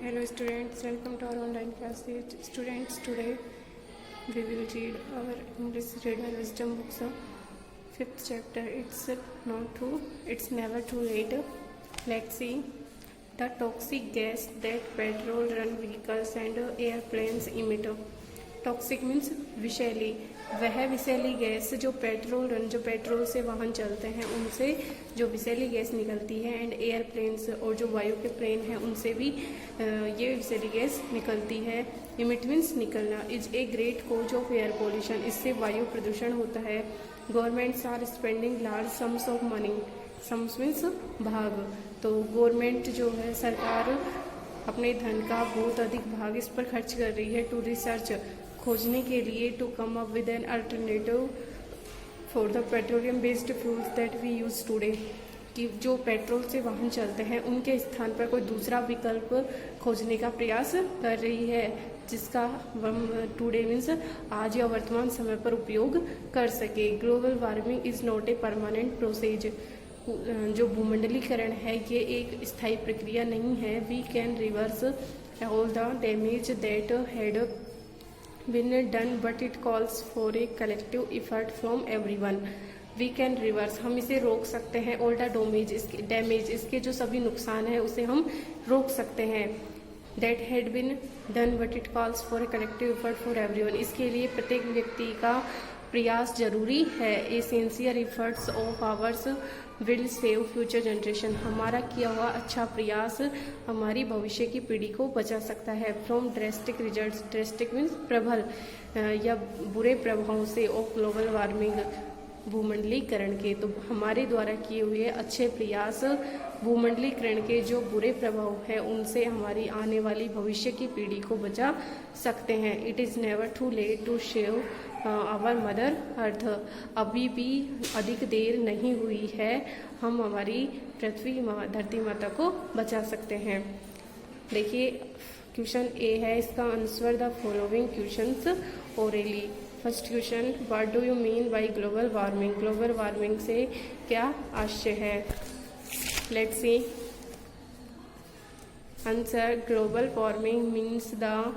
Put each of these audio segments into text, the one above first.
Hello students, welcome to our online class. Students, today we will read our English Reader Wisdom books, 5th chapter. It's never too late. Let's see. The toxic gas that petrol run vehicles and airplanes emit. Toxic means विषैली, वह विषैली gas जो petrol से वाहन चलते हैं उनसे जो विषैली गैस निकलती है, एंड एयरप्लेन्स और जो वायु के प्लेन हैं उनसे भी ये विषैली गैस निकलती है. इमिट मीन्स निकलना. Is a great cause of air pollution, इससे वायु प्रदूषण होता है. Governments are spending large sums of money. Sums means भाग. तो गवर्नमेंट जो है, सरकार अपने धन का बहुत अधिक भाग इस पर खर्च कर रही है. टू रिसर्च, खोजने के लिए. To come up with an alternative for the petroleum based fuels that we use today, कि जो पेट्रोल से वाहन चलते हैं उनके स्थान पर कोई दूसरा विकल्प खोजने का प्रयास कर रही है, जिसका टुडे मीन्स आज या वर्तमान समय पर उपयोग कर सके. Global warming is not a permanent process, जो भूमंडलीकरण है ये एक स्थायी प्रक्रिया नहीं है. We can reverse all the damage that had been done, but it calls for a collective effort from everyone. We can reverse, हम इसे रोक सकते हैं. all the डैमेज, इसके जो सभी नुकसान है उसे हम रोक सकते हैं. that had been done, but it calls for a collective effort for everyone, इसके लिए प्रत्येक व्यक्ति का प्रयास जरूरी है. ए sincere efforts of hours will save future generation, हमारा किया हुआ अच्छा प्रयास हमारी भविष्य की पीढ़ी को बचा सकता है. From drastic results, drastic means प्रबल या बुरे प्रभावों से, ऑफ ग्लोबल वार्मिंग भूमंडलीकरण के. तो हमारे द्वारा किए हुए अच्छे प्रयास भूमंडलीकरण के जो बुरे प्रभाव है उनसे हमारी आने वाली भविष्य की पीढ़ी को बचा सकते हैं. It is never too late to save our mother earth, अभी भी अधिक देर नहीं हुई है, हम हमारी पृथ्वी धरती माता को बचा सकते हैं. देखिए क्वेश्चन ए है, इसका answer the following questions orally. First question, what do you mean by global warming, ग्लोबल वार्मिंग से क्या आशय है. Let's see answer. Global warming means the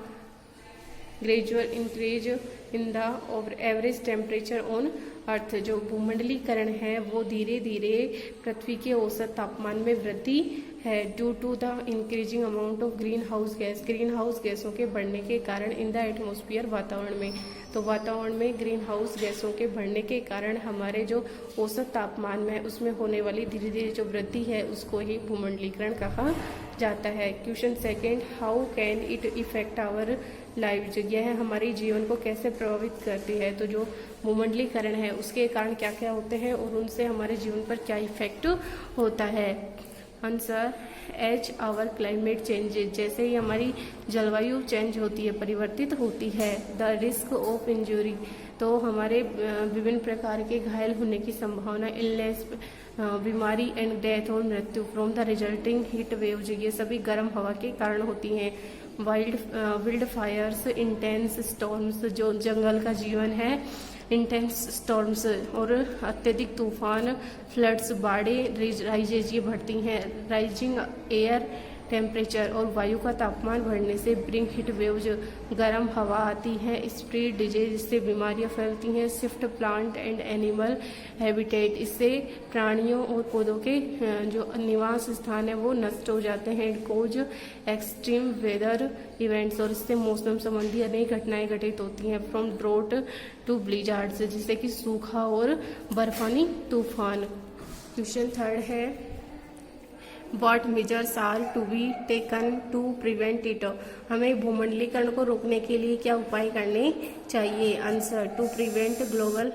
gradual increase in the average temperature on earth, जो भूमंडलीकरण है वो धीरे धीरे पृथ्वी के औसत तापमान में वृद्धि है. Due to the increasing amount of greenhouse गैसों के बढ़ने के कारण इन द एटमॉस्फेयर, वातावरण में. तो वातावरण में ग्रीन हाउस गैसों के बढ़ने के कारण हमारे जो औसत तापमान में उसमें होने वाली धीरे धीरे जो वृद्धि है उसको ही भूमंडलीकरण कहा जाता है. Question second, how can it effect our life, यह हमारे जीवन को कैसे प्रभावित करती है. तो जो भूमंडलीकरण है उसके कारण क्या क्या होते हैं और उनसे हमारे जीवन पर क्या इफेक्ट होता है. Answer, as our climate changes, जैसे ही हमारी जलवायु चेंज होती है, परिवर्तित होती है. द रिस्क ऑफ इंजरी, तो हमारे विभिन्न प्रकार के घायल होने की संभावना. इलनेस, बीमारी. एंड डेथ और मृत्यु. From the resulting heat waves, ये सभी गर्म हवा के कारण होती हैं. वाइल्ड फायर्स, इंटेंस स्टॉर्म्स, जो जंगल का जीवन है, इंटेंस स्टॉर्म्स और अत्यधिक तूफान. फ्लड्स, बाढ़ें. राइजेज, ये बढ़ती हैं. राइजिंग एयर टेम्परेचर, और वायु का तापमान बढ़ने से. ब्रिंग हीट वेव्स, गर्म हवा आती है. स्प्रेड डिजीज, इससे बीमारियां फैलती हैं. Shift plant and animal habitat, इससे प्राणियों और पौधों के जो निवास स्थान है वो नष्ट हो जाते हैं. कोज एक्सट्रीम वेदर इवेंट्स, और इससे मौसम संबंधी अनेक घटनाएं घटित होती हैं. फ्रॉम ड्रोट टू ब्लिजार्ड्स, जिससे कि सूखा और बर्फानी तूफान. क्वेश्चन थर्ड है, What measures are to be taken to prevent it, हमें भूमंडलीकरण को रोकने के लिए क्या उपाय करने चाहिए. Answer, to prevent global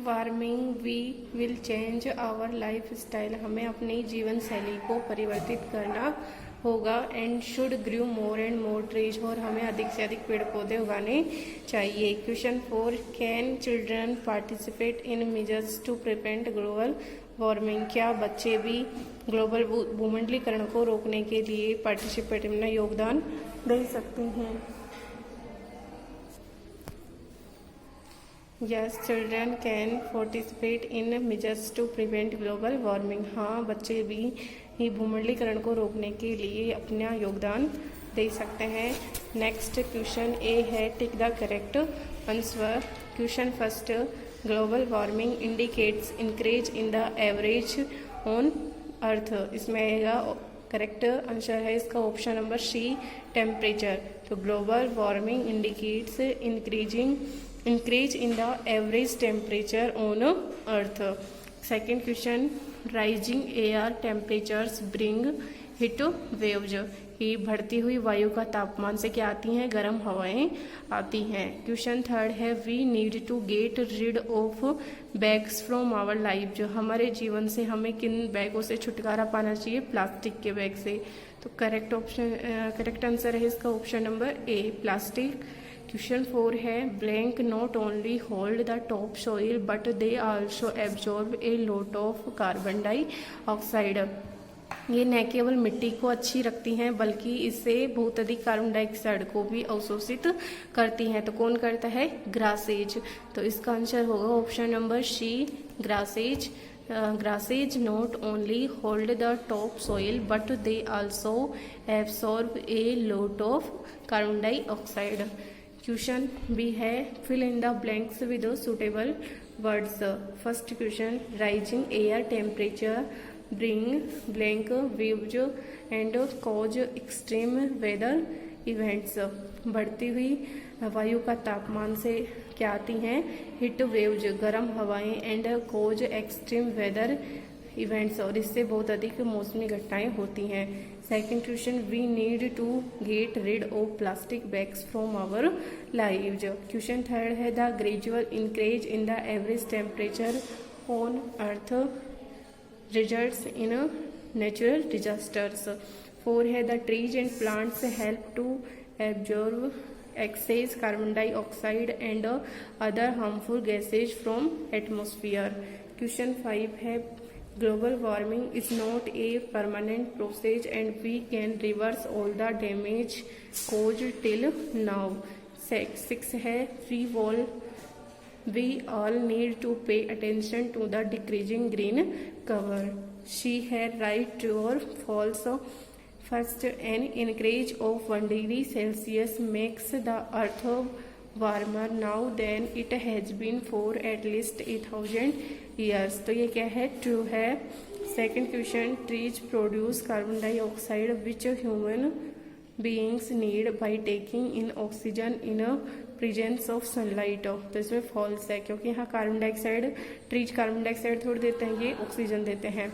warming we will change our lifestyle, हमें अपनी जीवन शैली को परिवर्तित करना होगा. And should grow more and more trees, और हमें अधिक से अधिक पेड़ पौधे उगाने चाहिए. Question 4, can children participate in measures to prevent global warming, क्या बच्चे भी ग्लोबल भूमंडलीकरण को रोकने के लिए पार्टिसिपेट में योगदान दे सकते हैं. Yes, children can participate in measures to prevent global warming. हाँ, बच्चे भी ही भूमंडलीकरण को रोकने के लिए अपना योगदान दे सकते हैं। नेक्स्ट क्वेश्चन ए है, tick the correct answer. Question first, global warming indicates increase in the average on earth. इसमें आएगा करेक्ट आंसर है इसका ऑप्शन नंबर सी, टेम्परेचर। तो global warming indicates increase in the average temperature on earth. Second question, rising air temperatures bring heat waves. ये बढ़ती हुई वायु का तापमान से क्या आती हैं, गर्म हवाएं आती हैं। क्वेश्चन थर्ड है, we need to get rid of bags from our life. जो हमारे जीवन से हमें किन बैगों से छुटकारा पाना चाहिए, प्लास्टिक के बैग से। तो करेक्ट आंसर है इसका option number A, plastic. Question 4 है, blank not only hold the top soil but they also absorb A lot of carbon dioxide. ये न केवल मिट्टी को अच्छी रखती हैं बल्कि इससे बहुत अधिक कार्बन डाइऑक्साइड को भी अवशोषित करती हैं। तो कौन करता है, ग्रासेज। तो इसका आंसर होगा option number C, grasses. Grasses not only hold the top soil but they also absorb a lot of carbon dioxide. Question B है, fill in the blanks with suitable words. First question, rising air temperature bring blank waves and cause extreme weather events. बढ़ती हुई वायु का तापमान से क्या आती हैं, हीट वेव्स, गर्म हवाएं, and cause extreme weather events, और इससे बहुत अधिक मौसमी घटनाएं होती हैं। Second question, we need to get rid of plastic bags from our lives. Question third है, the gradual increase in the average temperature on earth results in natural disasters. 4 है, the trees and plants help to absorb excess carbon dioxide and other harmful gases from atmosphere. Question 5 है, global warming is not a permanent process and we can reverse all the damage caused till now. 6 है, we all need to pay attention to the decreasing green cover. She had right, true or false. First, an increase of 1 degree Celsius makes the earth warmer now than it has been for at least 8,000 years. तो ये क्या है, true है। Second question, trees produce carbon dioxide which human beings need by taking in oxygen in presence of sunlight. तो इसमें false है, क्योंकि यहाँ carbon dioxide, trees carbon dioxide थोड़ी देते हैं, ये ऑक्सीजन देते हैं।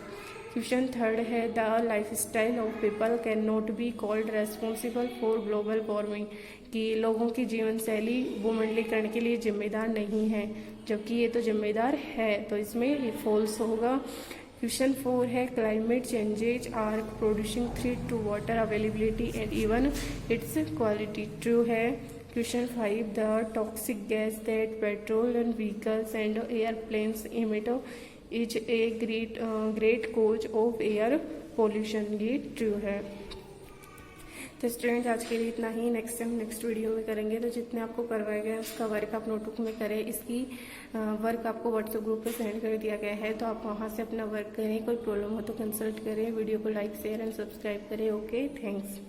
क्वेश्चन थर्ड है, the life style of people can not be called responsible for global warming. कि लोगों की जीवन शैली भूमंडलीकरण के लिए जिम्मेदार नहीं है, जबकि ये तो जिम्मेदार है। तो इसमें ये फॉल्स होगा। क्वेश्चन 4 है, climate changes are producing threat to water availability and even its quality. True है। Question 5, the toxic gas that petrol and vehicles and airplanes emit is a great cause of air pollution. ये true है। तो student आज के लिए इतना ही। Next video में करेंगे। तो जितने आपको करवाया गया है उसका वर्क आप नोटबुक में करें। इसकी वर्क आपको व्हाट्सएप ग्रुप पे सेंड कर दिया गया है, तो आप वहाँ से अपना वर्क करें। कोई प्रॉब्लम हो तो कंसल्ट करें। वीडियो को लाइक, शेयर एंड सब्सक्राइब करें। Okay, thanks.